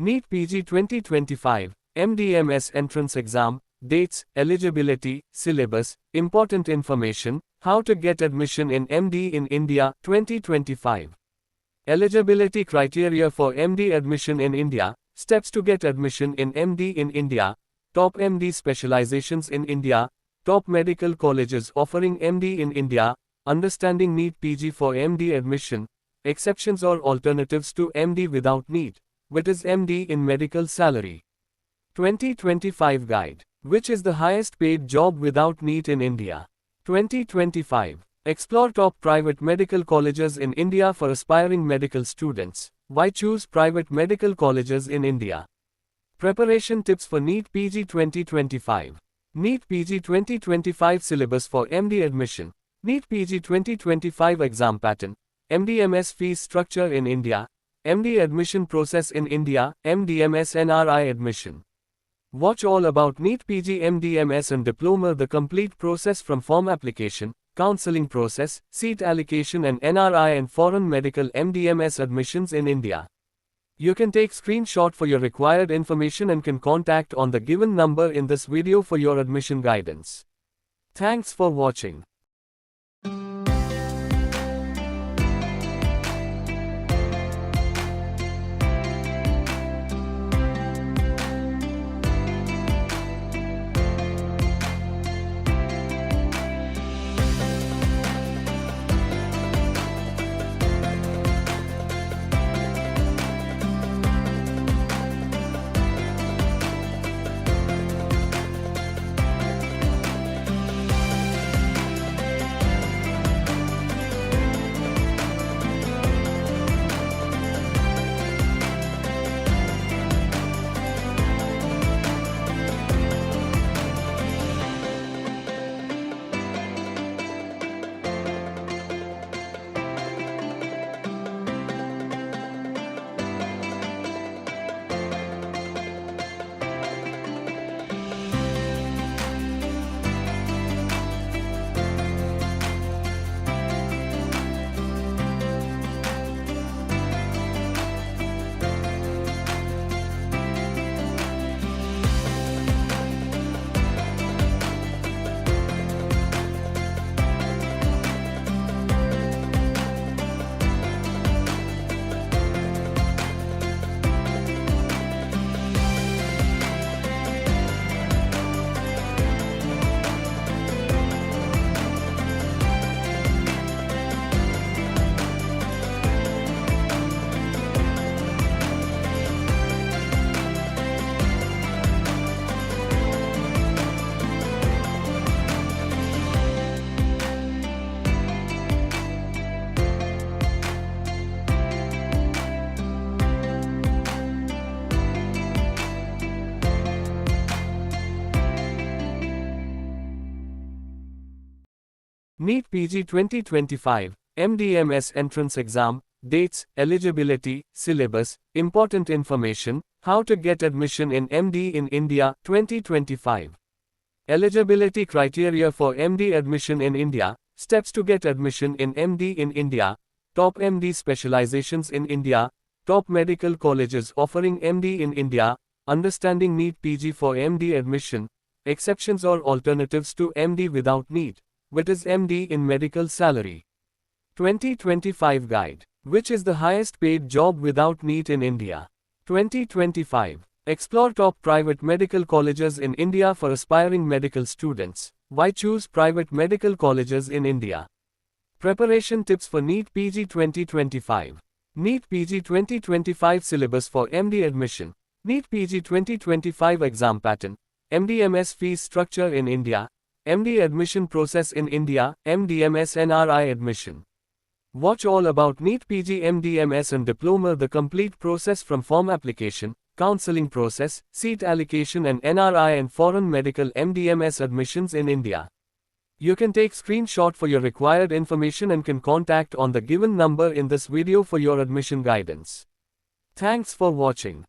NEET PG 2025, MDMS entrance exam, dates, eligibility, syllabus, important information, how to get admission in MD in India, 2025. Eligibility criteria for MD admission in India, steps to get admission in MD in India, top MD specializations in India, top medical colleges offering MD in India, understanding NEET PG for MD admission, exceptions or alternatives to MD without NEET. What is MD in medical salary? 2025 guide. Which is the highest paid job without NEET in India? 2025. Explore top private medical colleges in India for aspiring medical students. Why choose private medical colleges in India? Preparation tips for NEET PG 2025. NEET PG 2025 syllabus for MD admission. NEET PG 2025 exam pattern. MDMS fees structure in India. MD admission process in India, MDMS NRI admission. Watch all about NEET PG MDMS and diploma, the complete process from form application, counseling process, seat allocation and NRI and foreign medical MDMS admissions in India. You can take screenshot for your required information and can contact on the given number in this video for your admission guidance. Thanks for watching. NEET PG 2025, MDMS entrance exam, dates, eligibility, syllabus, important information, how to get admission in MD in India, 2025. Eligibility criteria for MD admission in India, steps to get admission in MD in India, top MD specializations in India, top medical colleges offering MD in India, understanding NEET PG for MD admission, exceptions or alternatives to MD without NEET. What is MD in medical salary? 2025 guide. Which is the highest paid job without NEET in India? 2025. Explore top private medical colleges in India for aspiring medical students. Why choose private medical colleges in India? Preparation tips for NEET PG 2025. NEET PG 2025 syllabus for MD admission. NEET PG 2025 exam pattern. MDMS fees structure in India. MD admission process in India, MDMS NRI admission. Watch all about NEET PG MDMS and diploma, the complete process from form application, counseling process, seat allocation and NRI and foreign medical MDMS admissions in India. You can take screenshot for your required information and can contact on the given number in this video for your admission guidance. Thanks for watching.